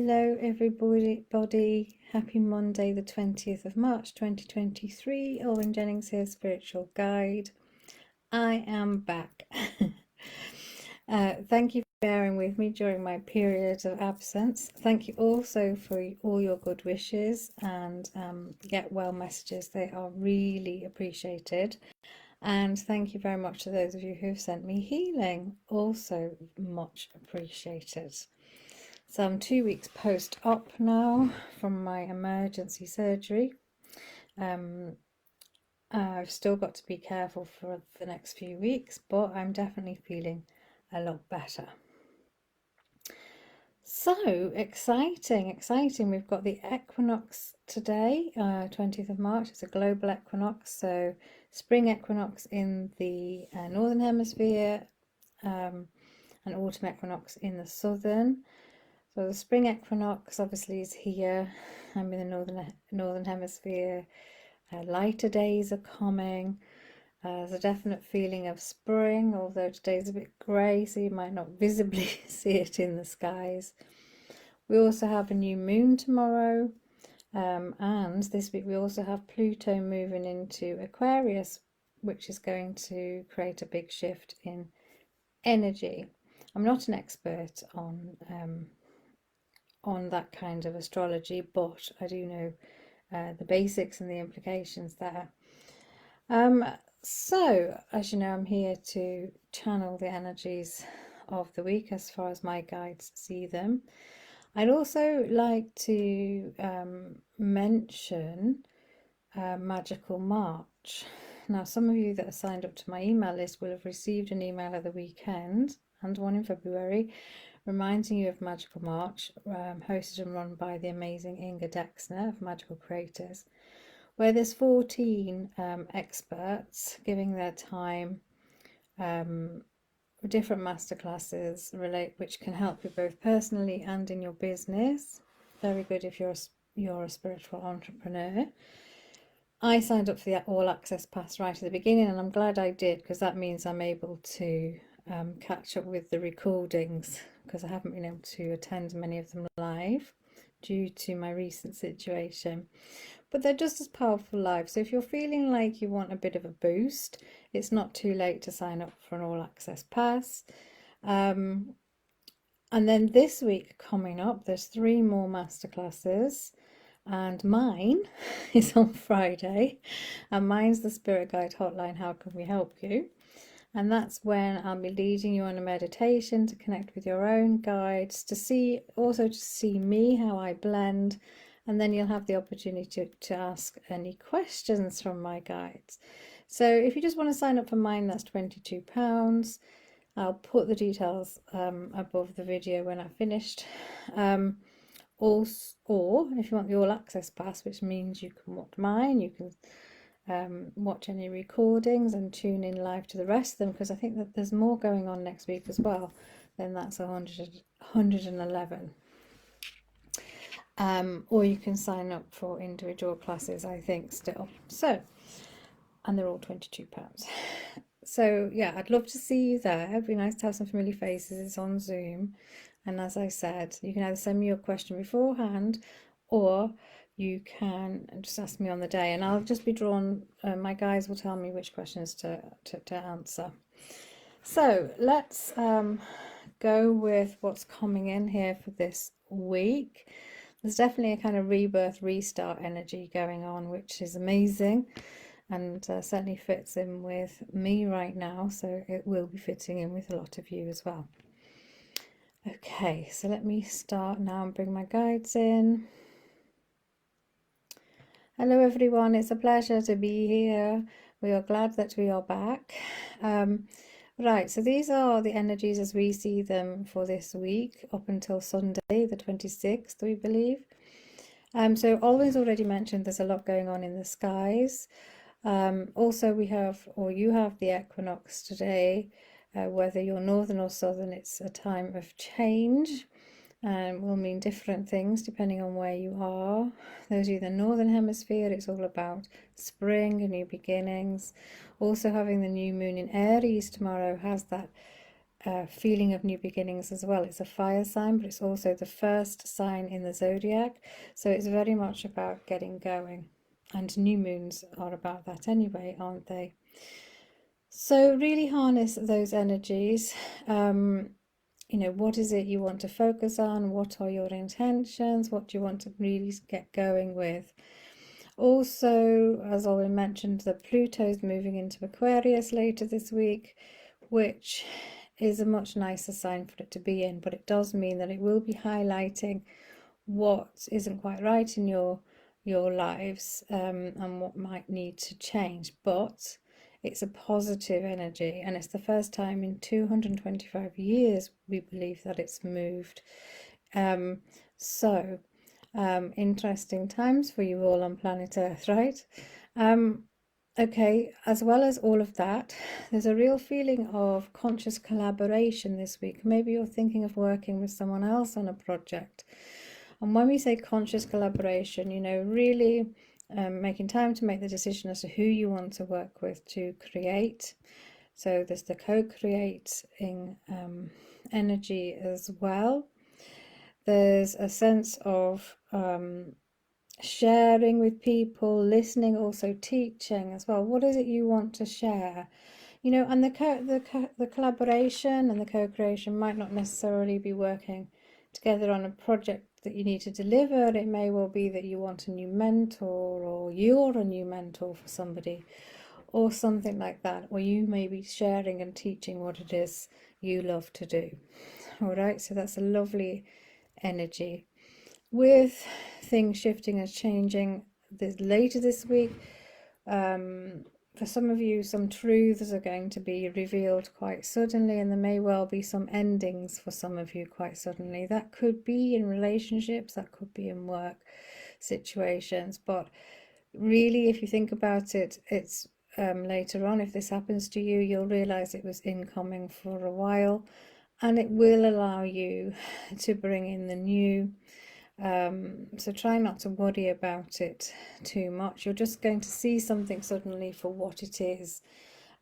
Hello everybody, happy Monday the 20th of March 2023. Owen Jennings here, spiritual guide. I am back. Thank you for bearing with me during my period of absence. Thank you also for all your good wishes and get well messages. They are really appreciated. And thank you very much to those of you who've sent me healing, also much appreciated. So I'm 2 weeks post-op now from my emergency surgery. I've still got to be careful for the next few weeks, but I'm definitely feeling a lot better. So exciting. We've got the equinox today, 20th of March. It's a global equinox, so spring equinox in the northern hemisphere and autumn equinox in the southern. So the spring equinox obviously is here. I'm in the northern hemisphere. Lighter days are coming. There's a definite feeling of spring, although today's a bit grey, so you might not visibly see it in the skies. We also have a new moon tomorrow, and this week we also have Pluto moving into Aquarius, which is going to create a big shift in energy. I'm not an expert on that kind of astrology, but I do know the basics and the implications there. So as you know, I'm here to channel the energies of the week as far as my guides see them. I'd also like to mention Magical March. Now, some of you that are signed up to my email list will have received an email at the weekend and one in February reminding you of Magical March, hosted and run by the amazing Inga Dexner of Magical Creators, where there's 14 experts giving their time, different masterclasses which can help you both personally and in your business. Very good if you're a spiritual entrepreneur. I signed up for the All Access Pass right at the beginning, and I'm glad I did, because that means I'm able to catch up with the recordings, because I haven't been able to attend many of them live due to my recent situation, but they're just as powerful live. So if you're feeling like you want a bit of a boost, it's not too late to sign up for an All Access Pass. And then this week coming up, there's 3 more masterclasses, and mine is on Friday, and mine's the Spirit Guide Hotline, How Can We Help You? And that's when I'll be leading you on a meditation to connect with your own guides, to see me, how I blend, and then you'll have the opportunity to ask any questions from my guides. So if you just want to sign up for mine, that's £22. I'll put the details above the video when I've finished. Or if you want the All Access Pass, which means you can watch mine, you can watch any recordings and tune in live to the rest of them, because I think that there's more going on next week as well. Then that's 111. Or you can sign up for individual classes, I think, still. So, and they're all £22. So yeah, I'd love to see you there. It'd be nice to have some familiar faces. It's on Zoom, and as I said, you can either send me your question beforehand, or you can just ask me on the day, and I'll just be drawn. My guys will tell me which questions to answer. So let's go with what's coming in here for this week. There's definitely a kind of rebirth, restart energy going on, which is amazing, and certainly fits in with me right now, so it will be fitting in with a lot of you as well. Okay, so let me start now and bring my guides in. Hello everyone, it's a pleasure to be here. We are glad that we are back. Right, so these are the energies as we see them for this week up until Sunday the 26th, we believe. So Olwen's already mentioned there's a lot going on in the skies. Also we have, or you have, the equinox today. Whether you're northern or southern, it's a time of change, and will mean different things depending on where you are. Those of you in the northern hemisphere, it's all about spring and new beginnings. Also having the new moon in Aries tomorrow has that feeling of new beginnings as well. It's a fire sign, but it's also the first sign in the zodiac, so it's very much about getting going, and new moons are about that anyway, aren't they? So really harness those energies. You know, what is it you want to focus on? What are your intentions? What do you want to really get going with? Also, as already mentioned, the Pluto is moving into Aquarius later this week, which is a much nicer sign for it to be in, but it does mean that it will be highlighting what isn't quite right in your lives, and what might need to change. But it's a positive energy, and it's the first time in 225 years we believe that it's moved. So interesting times for you all on planet Earth, right? Okay, as well as all of that, there's a real feeling of conscious collaboration this week. Maybe you're thinking of working with someone else on a project. And when we say conscious collaboration, you know, really making time to make the decision as to who you want to work with to create. So there's the co-creating energy as well. There's a sense of sharing with people, listening, also teaching as well. What is it you want to share? You know, and the collaboration and the co-creation might not necessarily be working together on a project that you need to deliver. It may well be that you want a new mentor, or you're a new mentor for somebody, or something like that, or you may be sharing and teaching what it is you love to do. All right, so that's a lovely energy. With things shifting and changing later this week, for some of you, some truths are going to be revealed quite suddenly, and there may well be some endings for some of you quite suddenly. That could be in relationships, that could be in work situations, but really, if you think about it, it's later on, if this happens to you, you'll realize it was incoming for a while, and it will allow you to bring in the new. So try not to worry about it too much. You're just going to see something suddenly for what it is.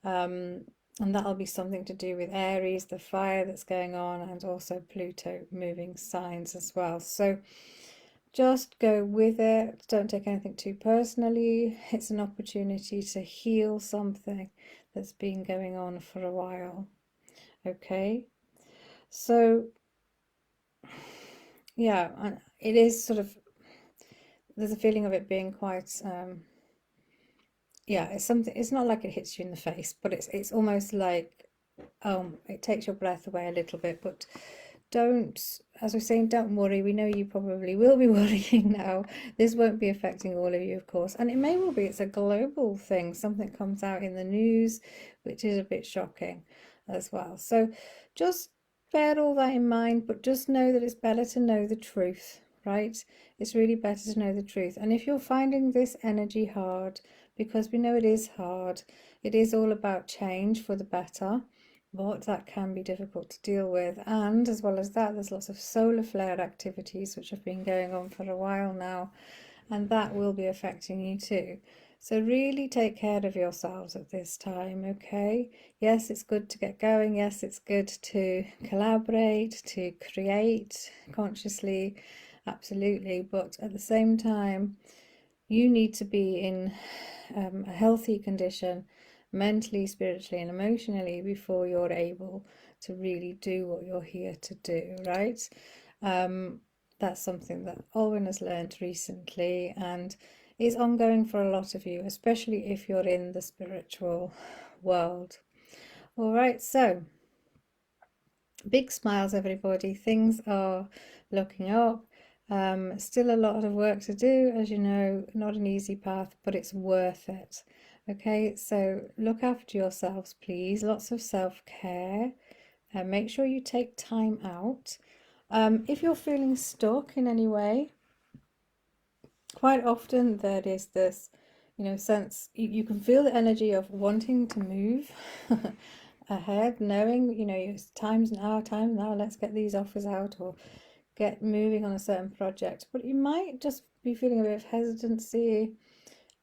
And that'll be something to do with Aries, the fire that's going on, and also Pluto moving signs as well. So just go with it. Don't take anything too personally. It's an opportunity to heal something that's been going on for a while. Okay, so yeah, it is sort of, there's a feeling of it being quite yeah, it's something, it's not like it hits you in the face, but it's almost like it takes your breath away a little bit. But don't, as we're saying, don't worry. We know you probably will be worrying now. This won't be affecting all of you, of course, and it may well be it's a global thing. Something comes out in the news which is a bit shocking as well. So just bear all that in mind, but just know that it's better to know the truth, right? It's really better to know the truth. And if you're finding this energy hard, because we know it is hard, it is all about change for the better, but that can be difficult to deal with. And as well as that, there's lots of solar flare activities which have been going on for a while now, and that will be affecting you too. So really take care of yourselves at this time, okay? Yes, it's good to get going. Yes, it's good to collaborate, to create consciously, absolutely. But at the same time, you need to be in a healthy condition, mentally, spiritually, and emotionally, before you're able to really do what you're here to do, right? That's something that Alwyn has learned recently and is ongoing for a lot of you, especially if you're in the spiritual world. All right, so big smiles, everybody. Things are looking up. Still a lot of work to do, as you know, not an easy path, but it's worth it. Okay, so look after yourselves, please. Lots of self-care. Make sure you take time out. If you're feeling stuck in any way, quite often there is this, you know, sense, you can feel the energy of wanting to move ahead, knowing, you know, it's time now, let's get these offers out or get moving on a certain project. But you might just be feeling a bit of hesitancy.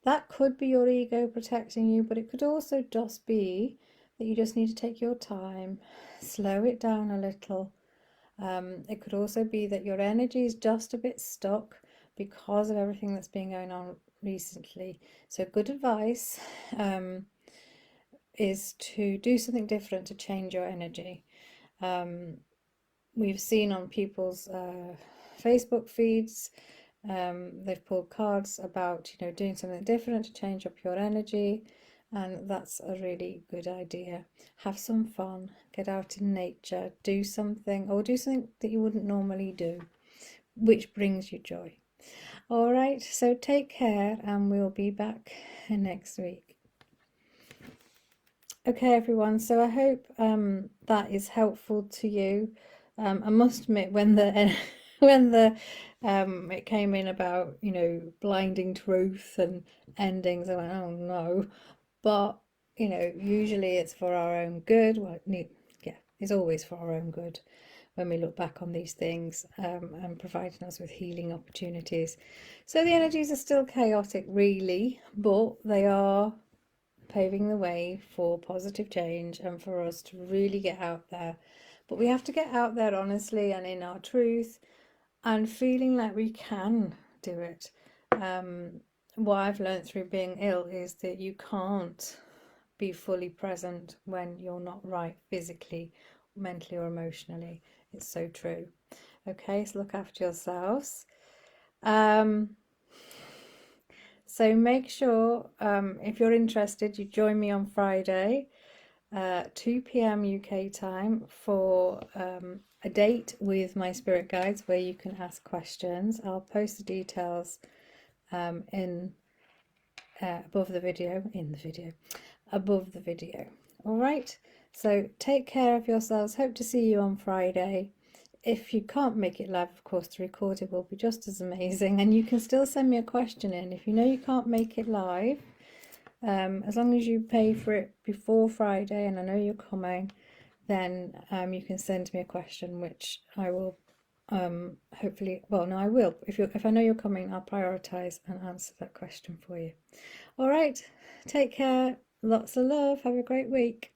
That could be your ego protecting you, but it could also just be that you just need to take your time, slow it down a little. It could also be that your energy is just a bit stuck because of everything that's been going on recently. So good advice is to do something different to change your energy. We've seen on people's Facebook feeds, they've pulled cards about, you know, doing something different to change up your energy, and that's a really good idea. Have some fun, get out in nature, do something, or do something that you wouldn't normally do, which brings you joy. All right, so take care, and we'll be back next week. Okay, everyone, so I hope that is helpful to you. I must admit, when the when the it came in about, you know, blinding truth and endings, I went, oh no. But, you know, usually it's for our own good. Well, yeah, it's always for our own good when we look back on these things, and providing us with healing opportunities. So the energies are still chaotic, really, but they are paving the way for positive change and for us to really get out there. But we have to get out there honestly and in our truth and feeling like we can do it. What I've learned through being ill is that you can't be fully present when you're not right physically, mentally, or emotionally. It's so true. Okay, so look after yourselves. So make sure, if you're interested, you join me on Friday, 2 p.m. UK time, for a date with my spirit guides where you can ask questions. I'll post the details in above the video, above the video. All right, so take care of yourselves. Hope to see you on Friday. If you can't make it live, of course, the recording will be just as amazing, and you can still send me a question in. If you know you can't make it live, as long as you pay for it before Friday, and I know you're coming, then you can send me a question, which I will hopefully, well, no, I will. If I know you're coming, I'll prioritize and answer that question for you. All right, take care. Lots of love. Have a great week.